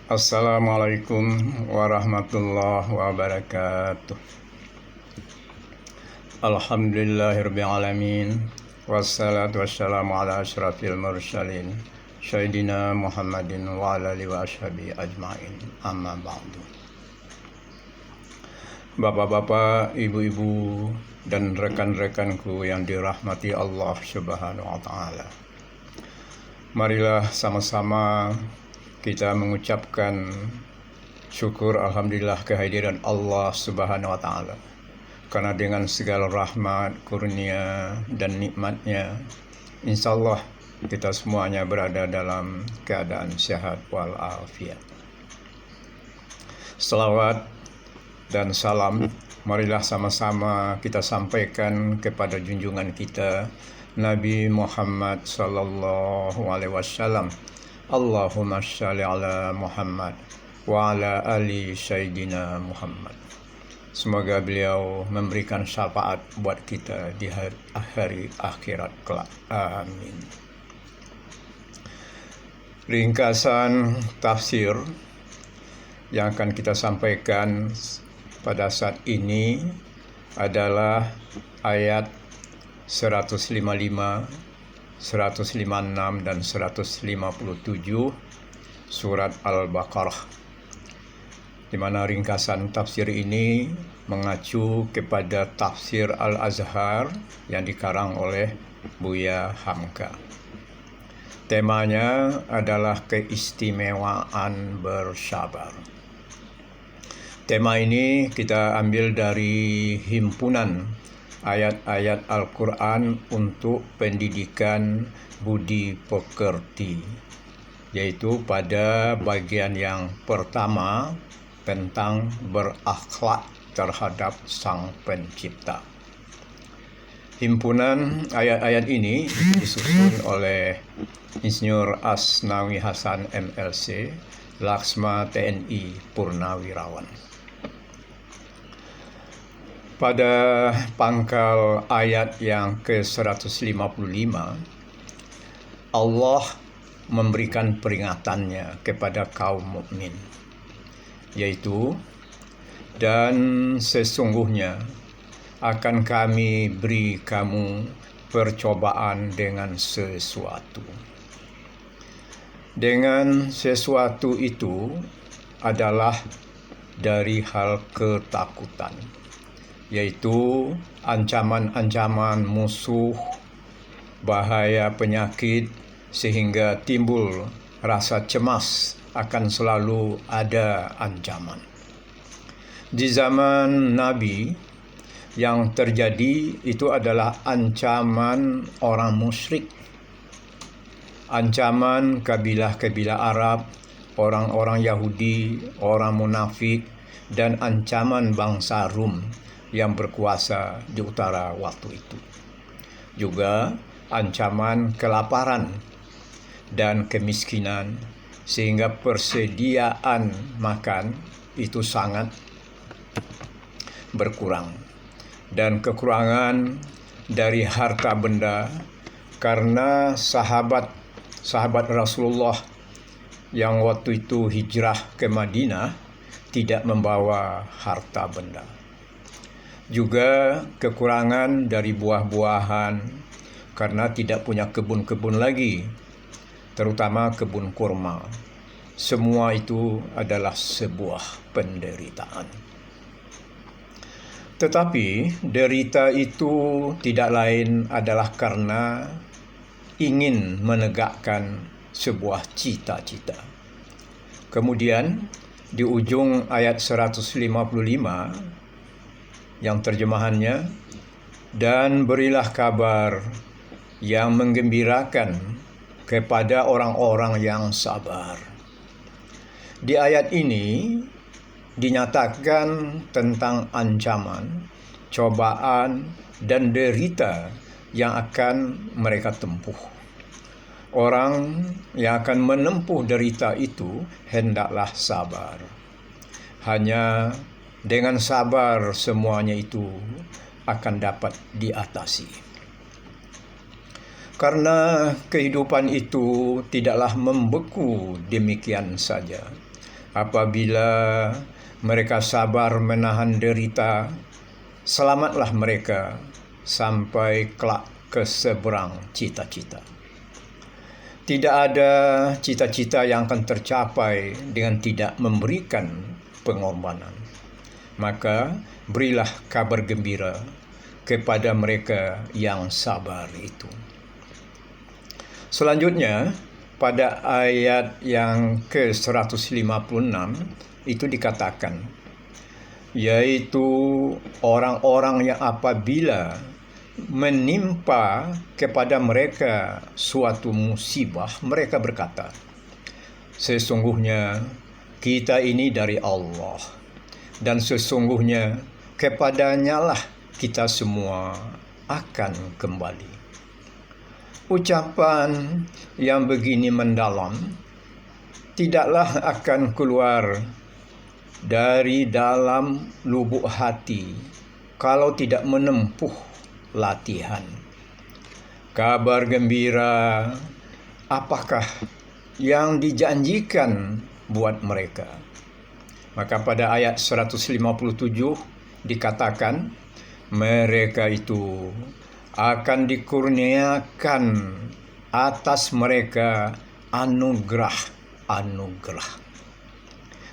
Assalamualaikum warahmatullahi wabarakatuh. Alhamdulillahirabbil alamin. Wassalatu wassalamu ala asyrafil mursalin Sayyidina Muhammadin wa ala alihi wa ashabihi ajmain. Amma ba'du. Bapak-bapak, ibu-ibu, dan rekan-rekanku yang dirahmati Allah Subhanahu wa taala. Marilah sama-sama kita mengucapkan syukur alhamdulillah kehadiran Allah Subhanahu wa taala. Karena dengan segala rahmat, kurnia dan nikmatnya, insyaallah kita semuanya berada dalam keadaan sehat walafiat. Selawat dan salam marilah sama-sama kita sampaikan kepada junjungan kita Nabi Muhammad sallallahu alaihi wasallam. Allahumma shalli ala Muhammad wa ala ali Sayyidina Muhammad. Semoga beliau memberikan syafaat buat kita di hari akhirat kelak. Amin. Ringkasan tafsir yang akan kita sampaikan pada saat ini adalah ayat 155, 156 dan 157 surat Al-Baqarah, di mana ringkasan tafsir ini mengacu kepada tafsir Al-Azhar yang dikarang oleh Buya Hamka. Temanya adalah keistimewaan bersabar. Tema ini kita ambil dari himpunan ayat-ayat Al-Quran untuk pendidikan budi pekerti, yaitu pada bagian yang pertama tentang berakhlak terhadap Sang Pencipta. Himpunan ayat-ayat ini disusun oleh Insinyur Asnawi Hasan MLC, Laksma TNI Purnawirawan. Pada pangkal ayat yang ke-155, Allah memberikan peringatannya kepada kaum mukmin, yaitu, dan sesungguhnya akan kami beri kamu percobaan dengan sesuatu. Dengan sesuatu itu adalah dari hal ketakutan, yaitu ancaman-ancaman musuh, bahaya penyakit, sehingga timbul rasa cemas akan selalu ada ancaman. Di zaman Nabi yang terjadi itu adalah ancaman orang musyrik, ancaman kabilah-kabilah Arab, orang-orang Yahudi, orang munafik, dan ancaman bangsa Rum yang berkuasa di utara waktu itu. Juga ancaman kelaparan dan kemiskinan, sehingga persediaan makan itu sangat berkurang, dan kekurangan dari harta benda karena sahabat Rasulullah yang waktu itu hijrah ke Madinah tidak membawa harta benda. Juga kekurangan dari buah-buahan karena tidak punya kebun-kebun lagi, terutama kebun kurma. Semua itu adalah sebuah penderitaan. Tetapi derita itu tidak lain adalah karena ingin menegakkan sebuah cita-cita. Kemudian di ujung ayat 155 yang terjemahannya, dan berilah kabar yang menggembirakan kepada orang-orang yang sabar. Di ayat ini dinyatakan tentang ancaman, cobaan, dan derita yang akan mereka tempuh. Orang yang akan menempuh derita itu hendaklah sabar. Hanya dengan sabar semuanya itu akan dapat diatasi. Karena kehidupan itu tidaklah membeku demikian saja, Apabila mereka sabar menahan derita, selamatlah mereka sampai kelak ke seberang cita-cita. Tidak ada cita-cita yang akan tercapai dengan tidak memberikan pengorbanan. Maka berilah kabar gembira kepada mereka yang sabar itu. Selanjutnya, pada ayat yang ke-156 itu dikatakan, yaitu orang-orang yang apabila menimpa kepada mereka suatu musibah, mereka berkata, sesungguhnya kita ini dari Allah, dan sesungguhnya kepadanyalah kita semua akan kembali. Ucapan yang begini mendalam tidaklah akan keluar dari dalam lubuk hati kalau tidak menempuh latihan. Kabar gembira apakah yang dijanjikan buat mereka? Maka pada ayat 157 dikatakan, mereka itu akan dikurniakan atas mereka anugerah.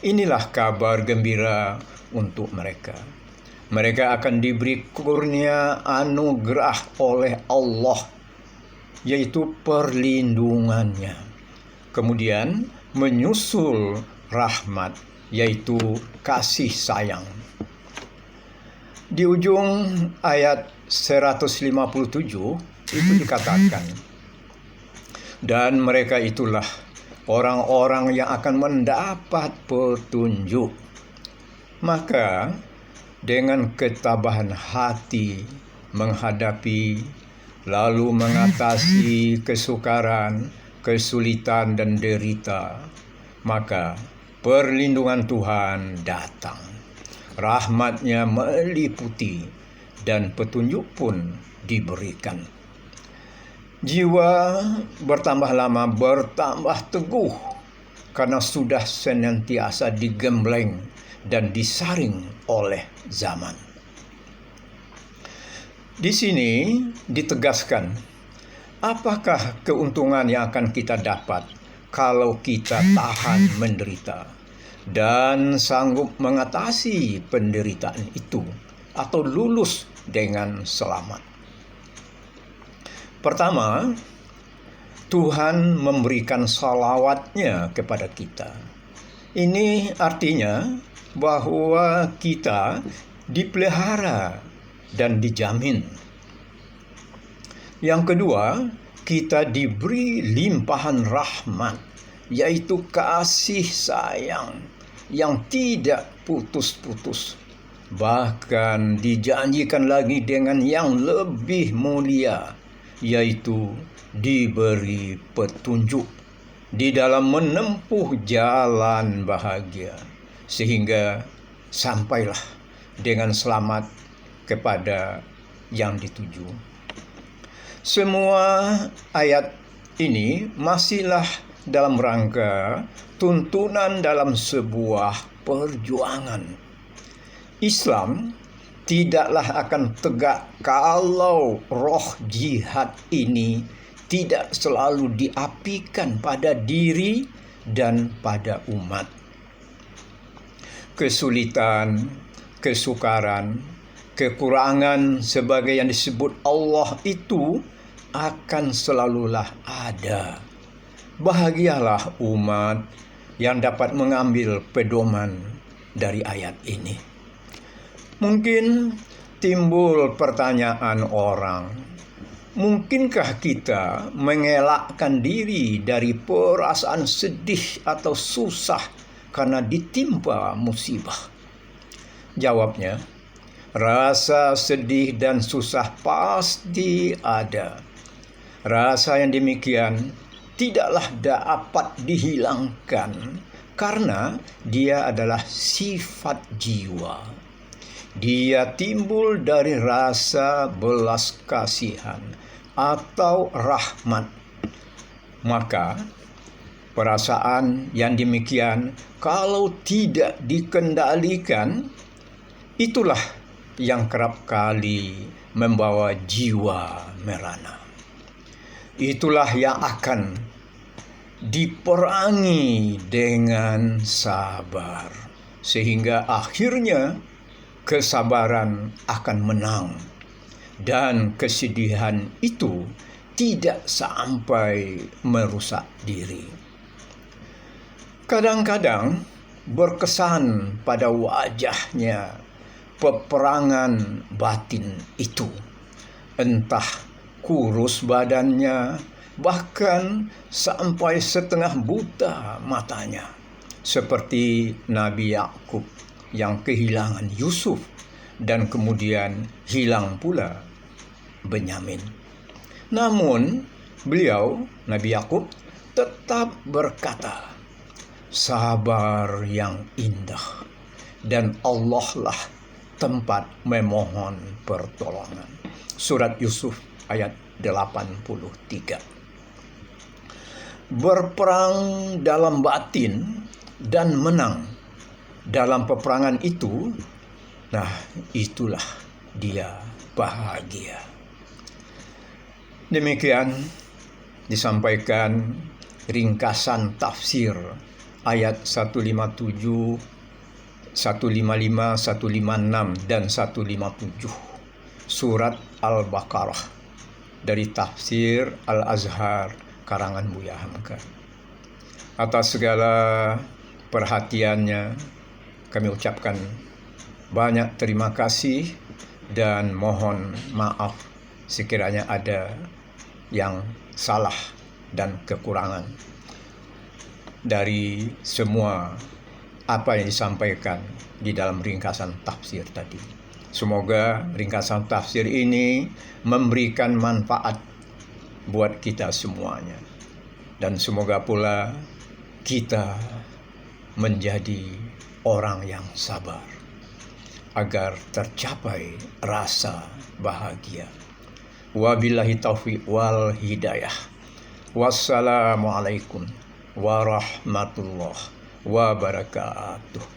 Inilah kabar gembira untuk mereka. Mereka akan diberi kurnia anugerah oleh Allah, yaitu perlindungannya. Kemudian menyusul rahmat, yaitu kasih sayang. Di ujung ayat 157 itu dikatakan, dan mereka itulah orang-orang yang akan mendapat petunjuk. Maka dengan ketabahan hati menghadapi, lalu mengatasi kesukaran, kesulitan dan derita, maka perlindungan Tuhan datang. Rahmat-Nya meliputi dan petunjuk pun diberikan. Jiwa bertambah lama bertambah teguh karena sudah senantiasa digembleng dan disaring oleh zaman. Di sini ditegaskan, apakah keuntungan yang akan kita dapat kalau kita tahan menderita dan sanggup mengatasi penderitaan itu atau lulus dengan selamat? Pertama, Tuhan memberikan salawat-Nya kepada kita. Ini artinya bahwa kita dipelihara dan dijamin. Yang kedua, kita diberi limpahan rahmat, yaitu kasih sayang yang tidak putus-putus. Bahkan dijanjikan lagi dengan yang lebih mulia, yaitu diberi petunjuk di dalam menempuh jalan bahagia, sehingga sampailah dengan selamat kepada yang dituju. Semua ayat ini masihlah dalam rangka tuntunan dalam sebuah perjuangan. Islam tidaklah akan tegak kalau roh jihad ini tidak selalu diapikan pada diri dan pada umat. Kesulitan, kesukaran, kekurangan sebagai yang disebut Allah itu akan selalulah ada. Bahagialah umat yang dapat mengambil pedoman dari ayat ini. Mungkin timbul pertanyaan orang, mungkinkah kita mengelakkan diri dari perasaan sedih atau susah karena ditimpa musibah? Jawabnya, rasa sedih dan susah pasti ada. Rasa yang demikian tidaklah dapat dihilangkan karena dia adalah sifat jiwa. Dia timbul dari rasa belas kasihan atau rahmat. Maka Perasaan yang demikian kalau tidak dikendalikan, itulah yang kerap kali membawa jiwa merana. Itulah yang akan diperangi dengan sabar, sehingga akhirnya kesabaran akan menang dan kesedihan itu tidak sampai merusak diri. Kadang-kadang berkesan pada wajahnya peperangan batin itu. Entah kurus badannya, bahkan sampai setengah buta matanya. Seperti Nabi Yakub yang kehilangan Yusuf dan kemudian hilang pula Benyamin. Namun beliau, Nabi Yakub, tetap berkata, sabar yang indah, dan Allah lah tempat memohon pertolongan. Surat Yusuf ayat 83. Berperang dalam batin dan menang dalam peperangan itu, nah itulah dia bahagia. Demikian disampaikan ringkasan tafsir ayat 157, 155, 156, dan 157 surat Al-Baqarah dari tafsir Al-Azhar karangan Buya Hamka. Atas segala perhatiannya kami ucapkan banyak terima kasih dan mohon maaf sekiranya ada yang salah dan kekurangan dari semua apa yang disampaikan di dalam ringkasan tafsir tadi. Semoga ringkasan tafsir ini memberikan manfaat buat kita semuanya. Dan semoga pula kita menjadi orang yang sabar agar tercapai rasa bahagia. Wabillahi taufiq wal hidayah. Wassalamualaikum warahmatullahi wabarakatuh.